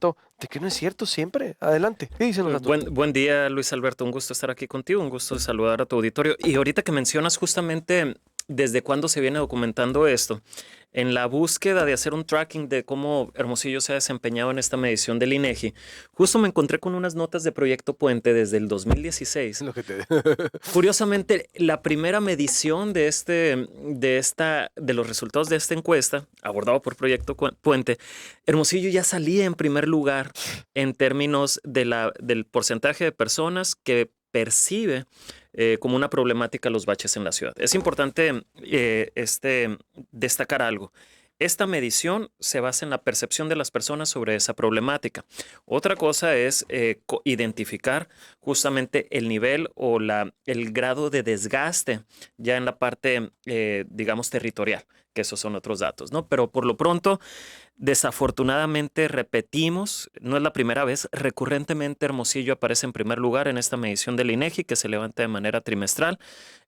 dato de que no es cierto siempre. Adelante. ¿Qué dicen los datos? Buen día, Luis Alberto. Un gusto estar aquí contigo, un gusto saludar a tu auditorio. Y ahorita que mencionas justamente desde cuándo se viene documentando esto, en la búsqueda de hacer un tracking de cómo Hermosillo se ha desempeñado en esta medición del INEGI, justo me encontré con unas notas de Proyecto Puente desde el 2016. Lo que te... Curiosamente, la primera medición de los resultados de esta encuesta, abordado por Proyecto Puente, Hermosillo ya salía en primer lugar en términos del porcentaje de personas que percibe como una problemática los baches en la ciudad. Es importante destacar algo. Esta medición se basa en la percepción de las personas sobre esa problemática. Otra cosa es identificar justamente el nivel o el grado de desgaste ya en la parte, digamos, territorial, que esos son otros datos, ¿no? Pero por lo pronto, desafortunadamente, repetimos, no es la primera vez, recurrentemente Hermosillo aparece en primer lugar en esta medición del INEGI que se levanta de manera trimestral,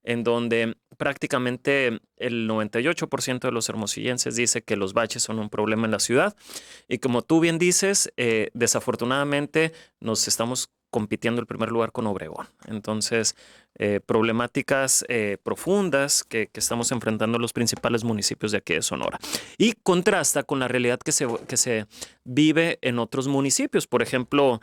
en donde prácticamente el 98% de los hermosillenses dice que los baches son un problema en la ciudad. Y como tú bien dices, desafortunadamente nos estamos compitiendo el primer lugar con Obregón. Entonces, problemáticas profundas que estamos enfrentando los principales municipios de aquí de Sonora. Y contrasta con la realidad que se vive en otros municipios. Por ejemplo,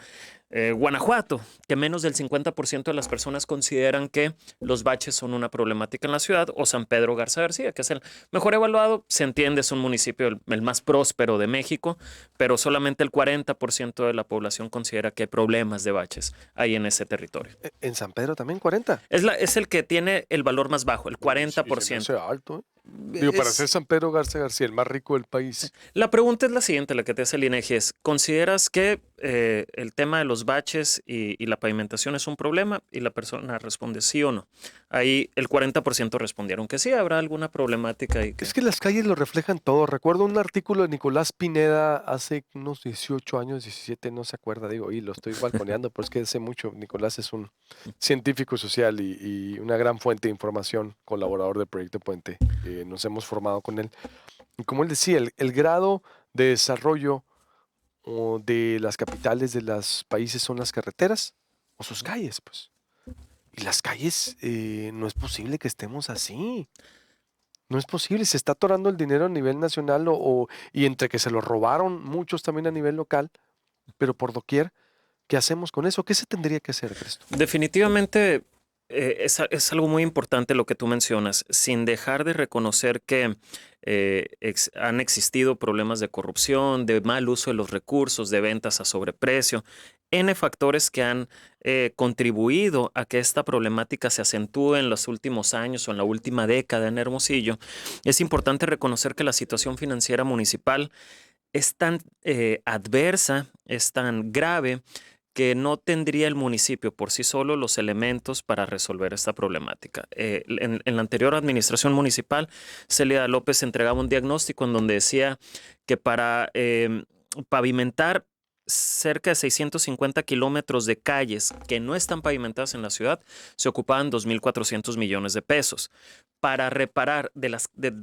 Guanajuato, que menos del 50% de las personas consideran que los baches son una problemática en la ciudad, o San Pedro Garza García, que es el mejor evaluado, se entiende, es un municipio el más próspero de México, pero solamente el 40% de la población considera que hay problemas de baches ahí en ese territorio. ¿En San Pedro también 40? Es el que tiene el valor más bajo, el 40%. Sí, se me hace alto, ¿eh? Digo, para ser San Pedro Garza García, el más rico del país. La pregunta es la siguiente, la que te hace el INEGI es, ¿consideras que el tema de los baches y la pavimentación es un problema? Y la persona responde sí o no. Ahí el 40% respondieron que sí, habrá alguna problemática. Es que las calles lo reflejan todo. Recuerdo un artículo de Nicolás Pineda hace unos 18 años, 17, no se acuerda, digo, y lo estoy balconeando, pero es que hace mucho. Nicolás es un científico social y una gran fuente de información, colaborador del Proyecto Puente. Nos hemos formado con él. Y como él decía, el grado de desarrollo de las capitales de los países son las carreteras o sus calles, pues. Y las calles, no es posible que estemos así. No es posible, se está atorando el dinero a nivel nacional y entre que se lo robaron muchos también a nivel local, pero por doquier, ¿qué hacemos con eso? ¿Qué se tendría que hacer, Cristo? Definitivamente es algo muy importante lo que tú mencionas, sin dejar de reconocer que han existido problemas de corrupción, de mal uso de los recursos, de ventas a sobreprecio, N factores que han contribuido a que esta problemática se acentúe en los últimos años o en la última década en Hermosillo. Es importante reconocer que la situación financiera municipal es tan adversa, es tan grave, que no tendría el municipio por sí solo los elementos para resolver esta problemática. En la anterior administración municipal, Celia López entregaba un diagnóstico en donde decía que para pavimentar cerca de 650 kilómetros de calles que no están pavimentadas en la ciudad, se ocupaban 2.400 millones de pesos. Para reparar del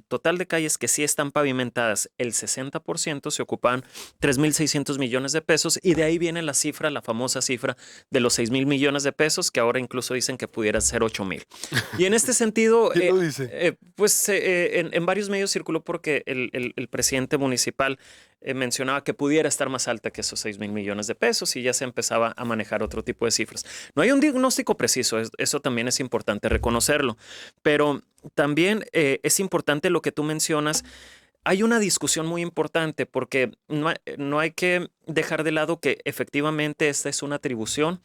total de calles que sí están pavimentadas, el 60% se ocupan 3.600 millones de pesos, y de ahí viene la cifra, la famosa cifra de los 6.000 millones de pesos, que ahora incluso dicen que pudiera ser 8.000. Y en este sentido, ¿Quién lo dice? En varios medios circuló porque el presidente municipal mencionaba que pudiera estar más alta que esos 6.000 millones de pesos, y ya se empezaba a manejar otro tipo de cifras. No hay un diagnóstico preciso, eso también es importante reconocerlo, pero también es importante lo que tú mencionas. Hay una discusión muy importante porque no hay que dejar de lado que efectivamente esta es una atribución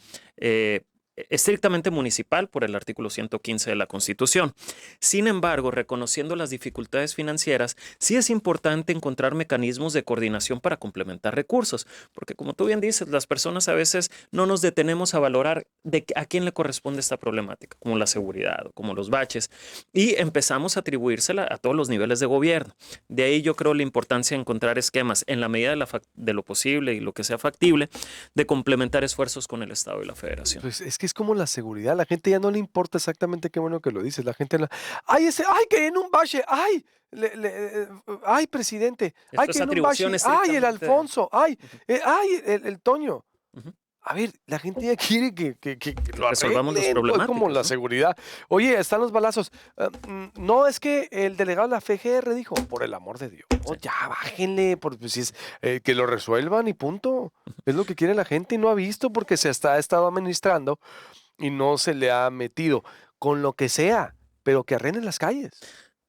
estrictamente municipal por el artículo 115 de la Constitución. Sin embargo, reconociendo las dificultades financieras, sí es importante encontrar mecanismos de coordinación para complementar recursos, porque como tú bien dices, las personas a veces no nos detenemos a valorar a quién le corresponde esta problemática, como la seguridad o como los baches, y empezamos a atribuírsela a todos los niveles de gobierno. De ahí yo creo la importancia de encontrar esquemas en la medida de lo posible y lo que sea factible, de complementar esfuerzos con el Estado y la Federación. Pues es que que es como la seguridad. La gente ya no le importa exactamente, qué bueno que lo dices. La gente, ay, ay, que en un bache, ay, ay, presidente, ay, Esto es que en un atribución bache, ay, el estrictamente. Alfonso, ay, Ujú, ay, el Toño. ujú. A ver, la gente ya quiere que Que lo resolvamos las arreglen, pues, como problemáticas, la ¿no? seguridad. Oye, están los balazos. No, es que el delegado de la FGR dijo, por el amor de Dios, Sí. ya bájenle, pues, si es, que lo resuelvan y punto. Es lo que quiere la gente y no ha visto porque ha estado administrando y no se le ha metido con lo que sea, pero que arreglen las calles.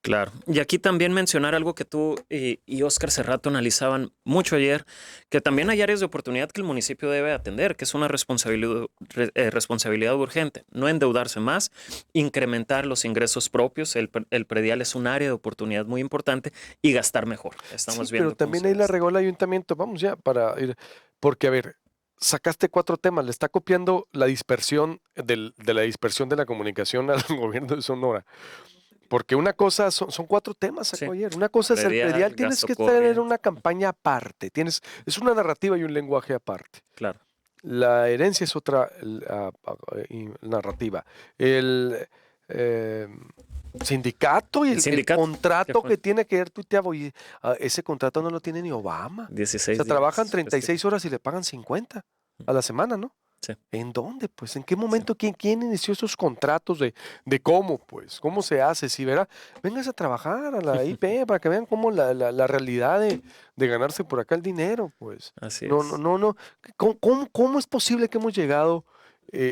Claro. Y aquí también mencionar algo que tú y Oscar Cerrato analizaban mucho ayer, que también hay áreas de oportunidad que el municipio debe atender, que es una responsabilidad urgente. No endeudarse más, incrementar los ingresos propios. El predial es un área de oportunidad muy importante y gastar mejor. Sí, Estamos pero viendo cómo también se ahí la gasta. regó el ayuntamiento. Vamos ya para ir, porque a ver, sacaste 4 temas, le está copiando la dispersión de la dispersión de la comunicación al gobierno de Sonora. Porque una cosa son 4 temas, Sí. sacó ayer. Una cosa es el predial, Predial, tienes gasto que tener una corriente. campaña aparte. Es una narrativa y un lenguaje aparte. Claro. La herencia es otra narrativa. El eh, sindicato y El el sindicato, ¿qué contrato fue? que tiene que ver tuiteado, y ese contrato no lo tiene ni Obama. O 16 sea, trabajan días 36 festivos. horas y le pagan 50 a la semana, ¿no? Sí, ¿En dónde? Pues, ¿en qué sí. momento? ¿Quién inició esos contratos de cómo, pues? ¿Cómo se hace? Si verá, véngase a trabajar a la IP para que vean cómo la realidad de ganarse por acá el dinero, pues. Así No, no, es. no, no. ¿Cómo es posible que hemos llegado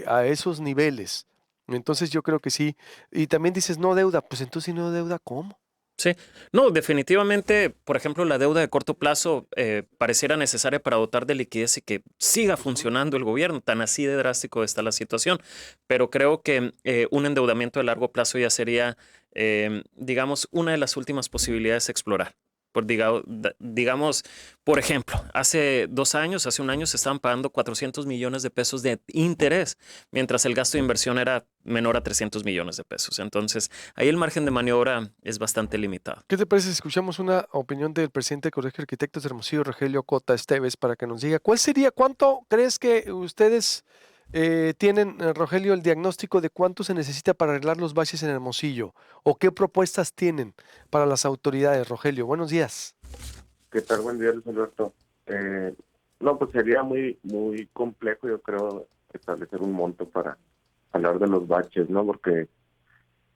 a esos niveles? Entonces yo creo que sí. Y también dices, no deuda, pues entonces si no deuda, ¿cómo? Sí, no, definitivamente, por ejemplo, la deuda de corto plazo pareciera necesaria para dotar de liquidez y que siga Ujú. funcionando el gobierno, tan así de drástico está la situación, pero creo que un endeudamiento de largo plazo ya sería, digamos, una de las últimas posibilidades a explorar. Digamos, por ejemplo, hace 2 años, hace un año se estaban pagando 400 millones de pesos de interés, mientras el gasto de inversión era menor a 300 millones de pesos. Entonces, ahí el margen de maniobra es bastante limitado. ¿Qué te parece si escuchamos una opinión del presidente del Colegio de Arquitectos de Hermosillo, Rogelio Cota Esteves, para que nos diga cuánto crees que ustedes tienen, Rogelio, el diagnóstico de cuánto se necesita para arreglar los baches en Hermosillo? ¿O qué propuestas tienen para las autoridades, Rogelio? Buenos días. ¿Qué tal? Buen día, Luis Alberto. No, pues sería muy complejo, yo creo, establecer un monto para hablar de los baches, ¿no? Porque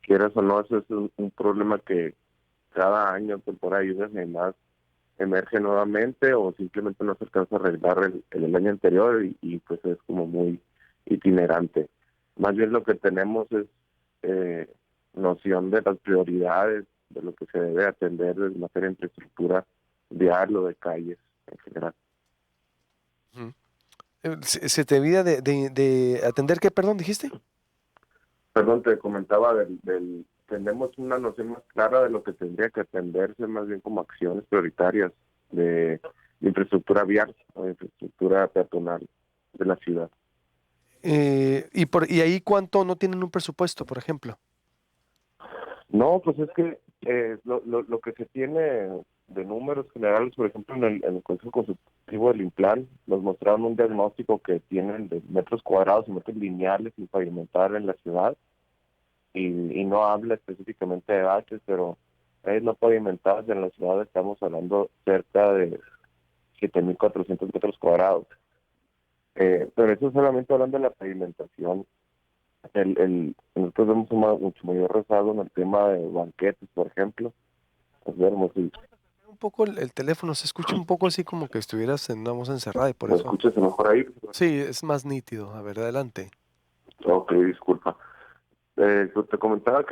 quieras o no, eso es un problema que cada año, temporada de lluvias y demás, emerge nuevamente o simplemente no se alcanza a arreglar el año anterior y pues es como muy itinerante. Más bien lo que tenemos es noción de las prioridades, de lo que se debe atender en materia de infraestructura vial o de calles en general. Ujú. ¿Se te olvida de atender qué, perdón, dijiste? Perdón, te comentaba tenemos una noción más clara de lo que tendría que atenderse más bien como acciones prioritarias de infraestructura vial o de infraestructura peatonal de la ciudad. ¿Y ahí cuánto no tienen un presupuesto, por ejemplo? No, pues es que lo que se tiene de números generales, por ejemplo, en el Consejo Consultivo del Implan, nos mostraron un diagnóstico que tienen de metros cuadrados y metros lineales sin pavimentar en la ciudad, y no habla específicamente de baches, pero no pavimentadas en la ciudad estamos hablando cerca de 7.400 metros cuadrados. Pero eso solamente hablando de la pavimentación. Nosotros vemos mucho mayor rezago en el tema de banquetes, por ejemplo. Pues vemos si Un poco el teléfono se escucha un poco así como que estuvieras en una voz encerrada y por me eso. escuchas mejor ahí. Sí, es más nítido. A ver, adelante. Ok, disculpa. Pues te comentaba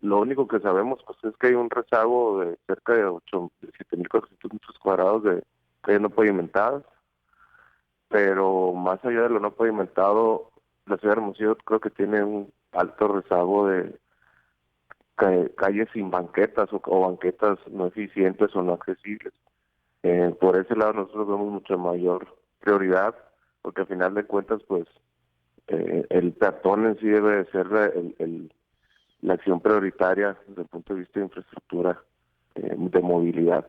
lo único que sabemos pues es que hay un rezago de cerca de 7.400 metros cuadrados de calles no pavimentadas, pero más allá de lo no pavimentado, la ciudad de Hermosillo creo que tiene un alto rezago de calles sin banquetas o banquetas no eficientes o no accesibles. Por ese lado nosotros vemos mucha mayor prioridad, porque al final de cuentas pues el peatón en sí debe de ser la acción prioritaria desde el punto de vista de infraestructura de movilidad.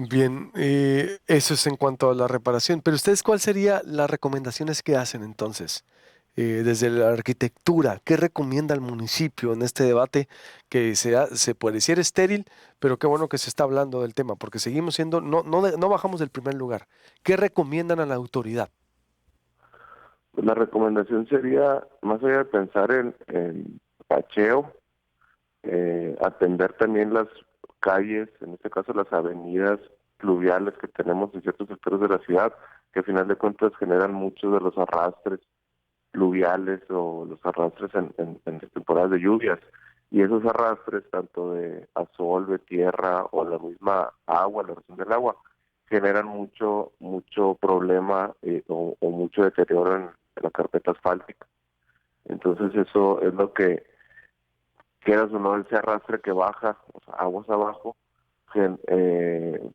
Bien, eso es en cuanto a la reparación. Pero ustedes, ¿cuál sería las recomendaciones que hacen entonces? Desde la arquitectura, ¿qué recomienda el municipio en este debate que se pareciera estéril, pero qué bueno que se está hablando del tema, porque seguimos siendo, no bajamos del primer lugar. ¿Qué recomiendan a la autoridad? Pues la recomendación sería, más allá de pensar en bacheo, atender también las calles, en este caso las avenidas pluviales que tenemos en ciertos sectores de la ciudad, que al final de cuentas generan muchos de los arrastres pluviales o los arrastres en las temporadas de lluvias. Y esos arrastres, tanto de asolve, tierra o la misma agua, la erosión del agua, generan mucho problema o mucho deterioro en la carpeta asfáltica. Entonces eso es lo que, quieras o no, ese arrastre que baja, o sea, aguas abajo,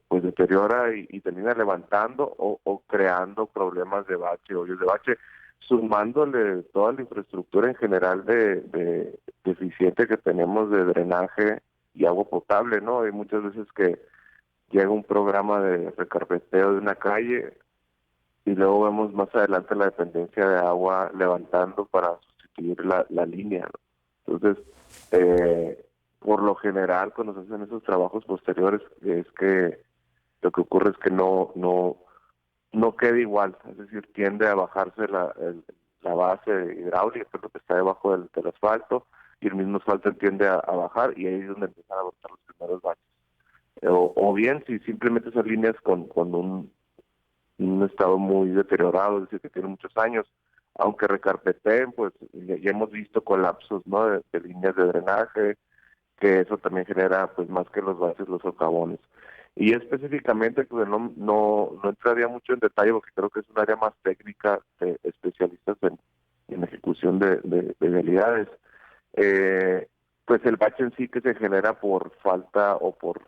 pues deteriora y termina levantando o creando problemas de bache, hoyos de bache, sumándole toda la infraestructura en general de deficiente que tenemos de drenaje y agua potable, ¿no? Hay muchas veces que llega un programa de recarpeteo de una calle y luego vemos más adelante la dependencia de agua levantando para sustituir la línea, ¿no? Entonces, por lo general, cuando se hacen esos trabajos posteriores, es que lo que ocurre es que no queda igual, es decir, tiende a bajarse la base hidráulica, que es lo que está debajo del asfalto, y el mismo asfalto tiende a bajar, y ahí es donde empiezan a brotar los primeros baches. O bien, si simplemente esas líneas con un estado muy deteriorado, es decir, que tiene muchos años, aunque recarpeteen, pues ya hemos visto colapsos, ¿no? De líneas de drenaje, que eso también genera, pues más que los baches, los socavones. Y específicamente, pues no entraría mucho en detalle porque creo que es un área más técnica de especialistas en ejecución de vialidades. Pues el bache en sí que se genera por falta o por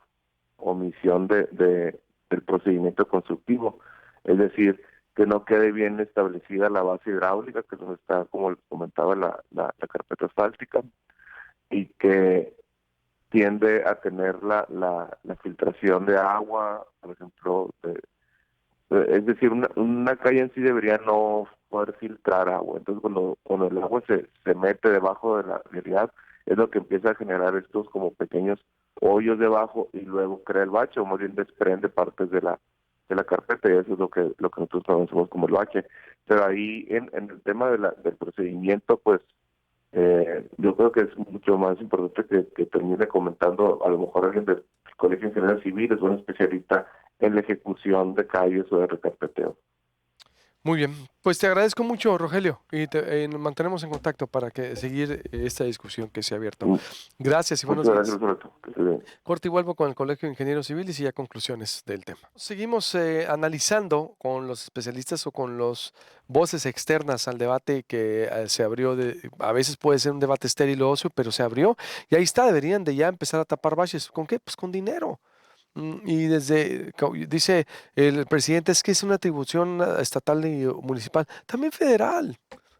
omisión del procedimiento constructivo, es decir, que no quede bien establecida la base hidráulica, que no está, como les comentaba, la carpeta asfáltica, y que tiende a tener la filtración de agua, por ejemplo, es decir, una calle en sí debería no poder filtrar agua. Entonces, cuando el agua se mete debajo de la vialidad, es lo que empieza a generar estos como pequeños hoyos debajo y luego crea el bache, o más bien desprende partes de la carpeta, y eso es lo que nosotros conocemos como el bache. Pero ahí, en el tema del procedimiento, pues, yo creo que es mucho más importante que termine comentando a lo mejor alguien del Colegio Ingenieros Civiles o un especialista en la ejecución de calles o de recarpeteo. Muy bien, pues te agradezco mucho, Rogelio, y nos mantenemos en contacto para que seguir esta discusión que se ha abierto. Gracias y buenos Muchas gracias, días. Roberto. Que esté bien. Corte y vuelvo con el Colegio de Ingenieros Civiles y ya conclusiones del tema. Seguimos analizando con los especialistas o con las voces externas al debate que se abrió. A veces puede ser un debate estéril o ocio, pero se abrió y ahí está, deberían de ya empezar a tapar baches. ¿Con qué? Pues con dinero. Y dice el presidente, es que es una atribución estatal y municipal, también federal.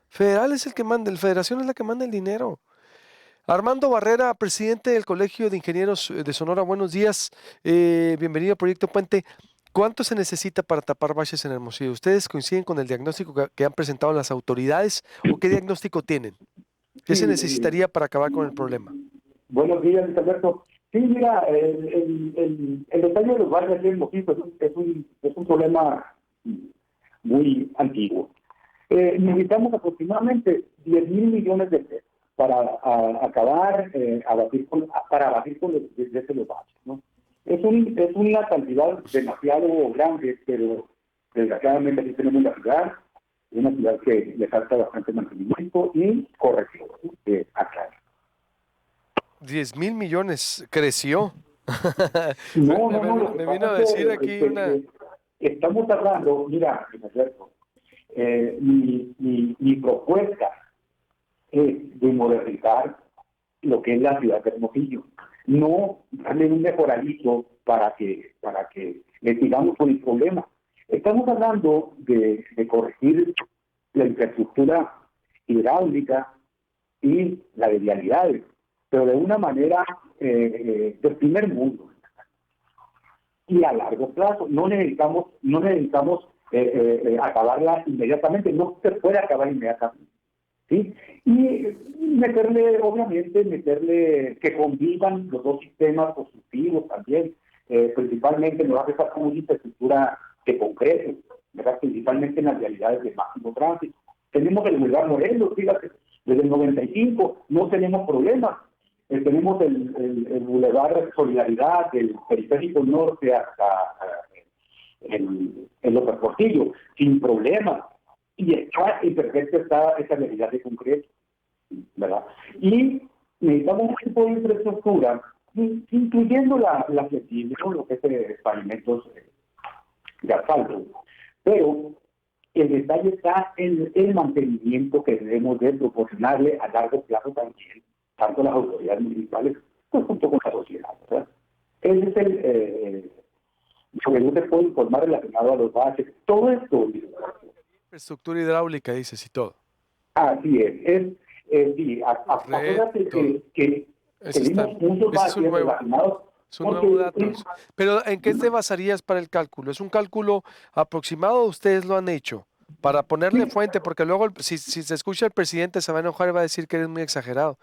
Federal es el que manda, la federación es la que manda el dinero. Armando Barrera, presidente del Colegio de Ingenieros de Sonora, buenos días. Bienvenido a Proyecto Puente. ¿Cuánto se necesita para tapar baches en Hermosillo? ¿Ustedes coinciden con el diagnóstico que han presentado las autoridades o qué diagnóstico tienen? ¿Qué se Sí, necesitaría para acabar con el problema? buenos días, Luis Alberto. Sí, mira, el detalle de los barrios aquí en Mojico es un problema muy antiguo. Necesitamos aproximadamente 10 mil millones de pesos para acabar, para abatir con desde los baches, ¿no? Es una cantidad demasiado grande, pero desgraciadamente aquí tenemos la ciudad, una ciudad que le falta bastante mantenimiento y corrección, ¿no? Acá. 10,000 millones creció. No, no, no, lo que Me vino pasa a es decir aquí una... que estamos hablando, mira, Alberto, mi propuesta es de modernizar lo que es la ciudad de Hermosillo, no darle un mejoradito para que le sigamos con el problema. Estamos hablando de corregir la infraestructura hidráulica y la de vialidades, pero de una manera del primer mundo. y a largo plazo. No necesitamos acabarla inmediatamente, no se puede acabar inmediatamente. ¿Sí? Y meterle que convivan los dos sistemas constructivos también, principalmente nos hace falta una infraestructura de concreto, ¿verdad? Principalmente en las realidades de máximo tránsito. Tenemos el Boulevard Morelos, fíjate, desde el 95 no tenemos problemas. Tenemos el Boulevard Solidaridad del Periférico Norte hasta en los Portillo, sin problemas. Y está en perfecto estado esa realidad de concreto, ¿verdad? Y necesitamos un tipo de infraestructura, incluyendo la flexible, ¿no? Lo que es pavimentos de asfalto. Pero el detalle está en el mantenimiento que debemos de proporcionarle a largo plazo también, tanto las autoridades municipales, pues junto con la sociedad, ¿verdad? Ese es sobre lo que puedo informar relacionado a los bases. Todo esto, Infraestructura hidráulica, dices, y todo. así es. Sí, acuérdate que tenemos muchos bases relacionados. Es un nuevo dato. Pero ¿en qué te basarías para el cálculo? ¿Es un cálculo aproximado o ustedes lo han hecho? Para ponerle fuente, porque luego si se escucha el presidente se va a enojar y va a decir que eres muy exagerado.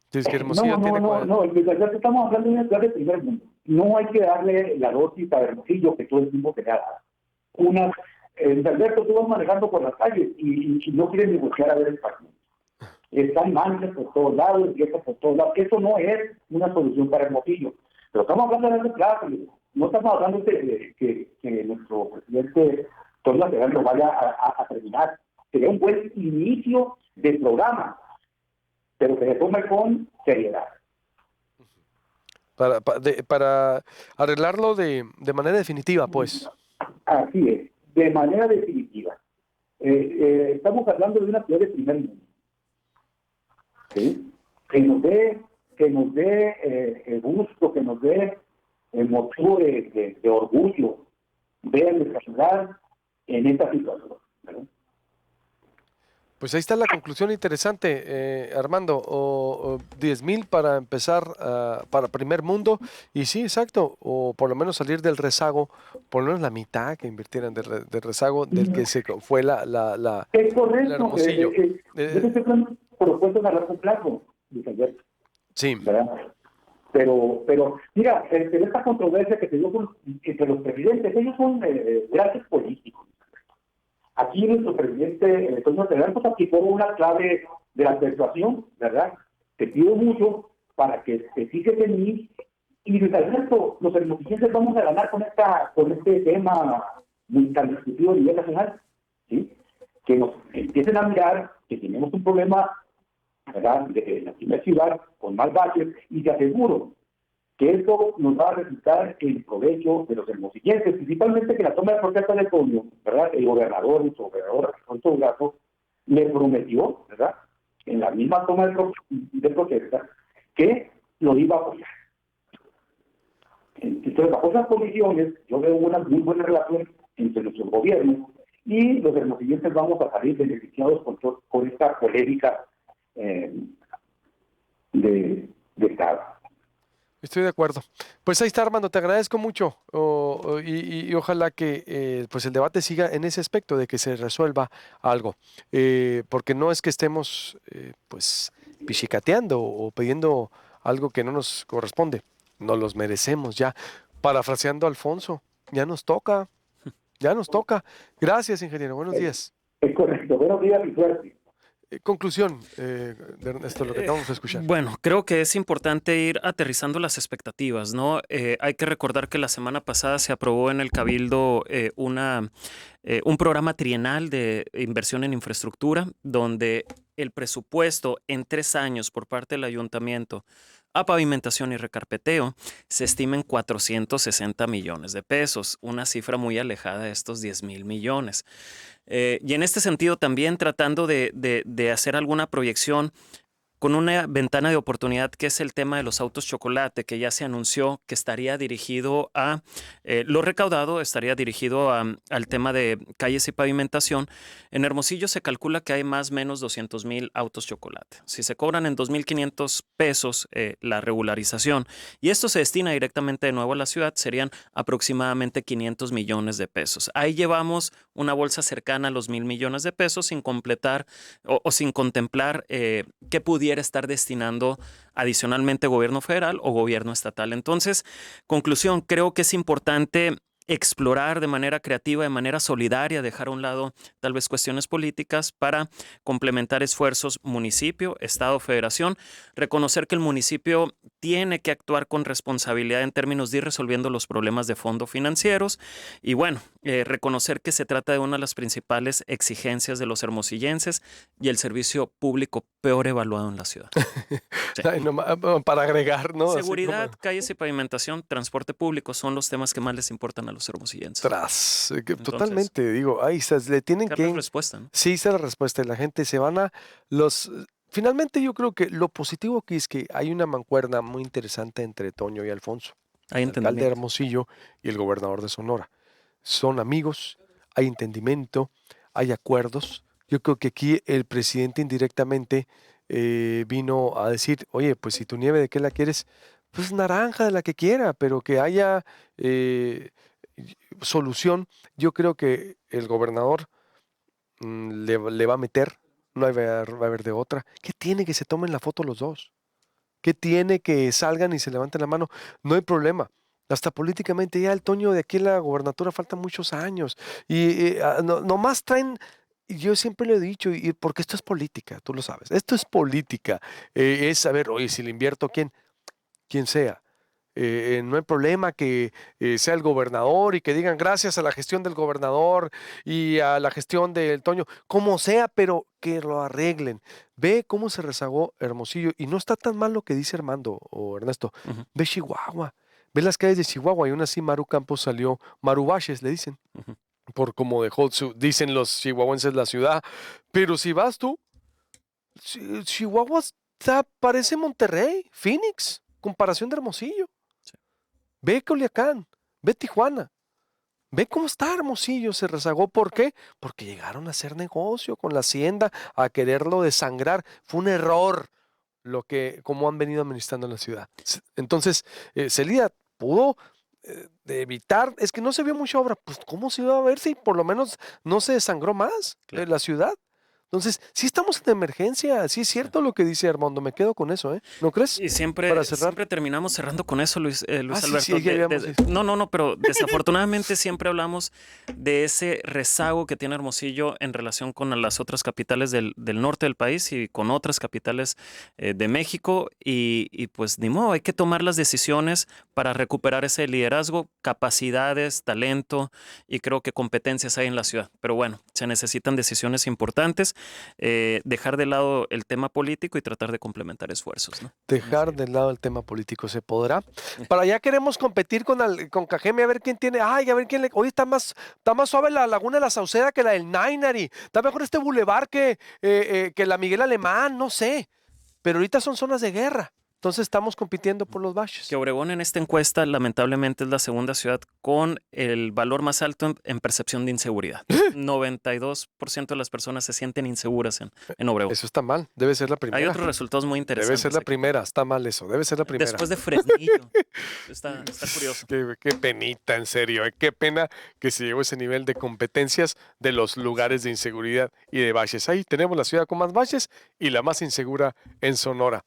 Entonces, que Hermosillo tiene... No, estamos hablando de una ciudad de primer mundo. No hay que darle la dosis a Hermosillo que todo el tiempo te da. Alberto, tú vas manejando por las calles y no quieres negociar a ver el partido. Están manchas por todos lados, grietas por todos lados. Eso no es una solución para Hermosillo. Pero estamos hablando de largo plazo. No estamos hablando de que nuestro presidente Torres Federal lo vaya a terminar. Sería un buen inicio de programa, pero que se tome con seriedad. Para arreglarlo de manera definitiva, pues. Así es, de manera definitiva. Estamos hablando de una ciudad de primer mundo. ¿Sí? Que nos dé gusto, que nos dé motivo de orgullo ver nuestra ciudad en esta situación, ¿verdad? Pues ahí está la conclusión interesante, Armando, o 10,000 para empezar para primer mundo, y sí, exacto, o por lo menos salir del rezago, por lo menos la mitad que invirtieran del rezago del que se fue es correcto, el Hermosillo. Propuestas a largo plazo, sí. ¿verdad? Pero mira, en esta controversia que se dio entre los presidentes, ellos son grandes políticos. Aquí nuestro presidente Antonio Federal pues aplicó una clave de la persuasión, ¿verdad? Te pido mucho para que te fijes en mí y Luis Alberto, los hermosillenses vamos a ganar con este tema muy tan discutido a nivel nacional, ¿sí? Que nos empiecen a mirar que tenemos un problema, ¿verdad?, de la primera ciudad con más baches, y te aseguro que esto nos va a resultar en provecho de los hermosillenses, principalmente que la toma de protesta del pueblo, ¿verdad? El gobernador, nuestro gobernador, Alfonso Durazo, le prometió, ¿verdad?, en la misma toma de protesta, que lo iba a apoyar. Entonces, bajo esas condiciones, yo veo una muy buena relación entre nuestros gobiernos y los hermosillenses vamos a salir beneficiados con esta polémica de Estado. Estoy de acuerdo. Pues ahí está, Armando, te agradezco mucho y ojalá que pues el debate siga en ese aspecto de que se resuelva algo, porque no es que estemos pues pichicateando o pidiendo algo que no nos corresponde, nos los merecemos ya. Parafraseando a Alfonso, ya nos toca. Gracias, ingeniero, buenos días. Es correcto, buenos días y suerte. Conclusión, de Ernesto, lo que acabamos de escuchar. Bueno, creo que es importante ir aterrizando las expectativas, ¿no? Hay que recordar que la semana pasada se aprobó en el Cabildo un programa trienal de inversión en infraestructura, donde el presupuesto en 3 años por parte del ayuntamiento a pavimentación y recarpeteo se estima en 460 millones de pesos, una cifra muy alejada de estos 10,000 millones. Y en este sentido también tratando de hacer alguna proyección, con una ventana de oportunidad que es el tema de los autos chocolate, que ya se anunció que estaría dirigido a, lo recaudado estaría dirigido al tema de calles y pavimentación. En Hermosillo se calcula que hay más o menos 200,000 autos chocolate. Si se cobran en 2,500 pesos la regularización y esto se destina directamente de nuevo a la ciudad, serían aproximadamente 500 millones de pesos. Ahí llevamos una bolsa cercana a los 1,000 millones de pesos sin completar o sin contemplar qué pudiera estar destinando adicionalmente gobierno federal o gobierno estatal. Entonces, conclusión, creo que es importante explorar de manera creativa, de manera solidaria, dejar a un lado tal vez cuestiones políticas para complementar esfuerzos municipio, estado, federación, reconocer que el municipio tiene que actuar con responsabilidad en términos de ir resolviendo los problemas de fondo financieros y bueno, reconocer que se trata de una de las principales exigencias de los hermosillenses y el servicio público peor evaluado en la ciudad. Sí. Ay, para agregar, ¿no? Seguridad, calles y pavimentación, transporte público son los temas que más les importan a los hermosillenses. Totalmente, digo, ahí le tienen que... respuesta, ¿no? Sí, esa es la respuesta. La gente se van a los... Finalmente yo creo que lo positivo aquí es que hay una mancuerna muy interesante entre Toño y Alfonso, el alcalde de Hermosillo y el gobernador de Sonora. Son amigos, hay entendimiento, hay acuerdos. Yo creo que aquí el presidente indirectamente vino a decir, oye, pues si tu nieve, ¿de qué la quieres? Pues naranja, de la que quiera, pero que haya solución. Yo creo que el gobernador le va a meter, no va a haber de otra. ¿Qué tiene que se tomen la foto los dos? ¿Qué tiene que salgan y se levanten la mano? No hay problema. Hasta políticamente ya el Toño de aquí en la gobernatura faltan muchos años. Y nomás traen, yo siempre lo he dicho, y porque esto es política, tú lo sabes. Esto es política. Es saber, oye, si le invierto, ¿quién sea? No hay problema que sea el gobernador y que digan gracias a la gestión del gobernador y a la gestión del Toño, como sea, pero que lo arreglen. Ve cómo se rezagó Hermosillo y no está tan mal lo que dice Armando o Ernesto. Ve Chihuahua, ve las calles de Chihuahua y aún así Maru Campos salió, Maru Baches le dicen, por como dejó, dicen los chihuahuenses la ciudad, pero si vas tú, Chihuahua parece Monterrey, Phoenix, comparación de Hermosillo. Ve Culiacán, ve Tijuana, ve cómo está Hermosillo, se rezagó. ¿Por qué? Porque llegaron a hacer negocio con la hacienda, a quererlo desangrar. Fue un error cómo han venido administrando la ciudad. Entonces, Celida pudo evitar, es que no se vio mucha obra, pues ¿cómo se iba a ver si por lo menos no se desangró más la ciudad? Entonces, sí estamos en emergencia, sí es cierto lo que dice Armando, me quedo con eso, ¿no crees? Y siempre terminamos cerrando con eso, Luis Alberto. Sí, no, pero desafortunadamente siempre hablamos de ese rezago que tiene Hermosillo en relación con las otras capitales del norte del país y con otras capitales de México y pues ni modo, hay que tomar las decisiones para recuperar ese liderazgo, capacidades, talento y creo que competencias hay en la ciudad. Pero bueno, se necesitan decisiones importantes. Dejar de lado el tema político y tratar de complementar esfuerzos, ¿no? Dejar de lado el tema político, ¿se podrá? Para allá queremos competir con Cajeme, a ver quién tiene, a ver quién le, oye, está más suave la Laguna de la Sauceda que la del Nainari, está mejor este bulevar que la Miguel Alemán, no sé, pero ahorita son zonas de guerra. Entonces estamos compitiendo por los baches. Que Obregón en esta encuesta lamentablemente es la segunda ciudad con el valor más alto en percepción de inseguridad. 92% de las personas se sienten inseguras en Obregón. Eso está mal, debe ser la primera. Hay otros resultados muy interesantes. Debe ser la primera, está mal eso, debe ser la primera. Después de Fresnillo. Está curioso. Qué penita, en serio. Qué pena que se llegó a ese nivel de competencias de los lugares de inseguridad y de baches. Ahí tenemos la ciudad con más baches y la más insegura en Sonora.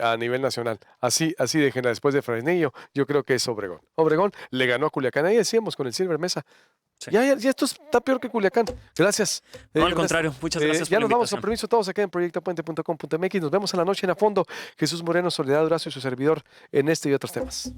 A nivel nacional. Así déjenla después de Fresnillo. Yo creo que es Obregón. Obregón le ganó a Culiacán. Ahí decíamos con el Silver Mesa. Sí. Ya esto está peor que Culiacán. Gracias. No, al contrario. Muchas gracias por la invitación. Ya nos vamos con permiso todos acá en proyectopuente.com.mx. Nos vemos en la noche en a fondo. Jesús Moreno, Soledad Durazo y su servidor en este y otros temas.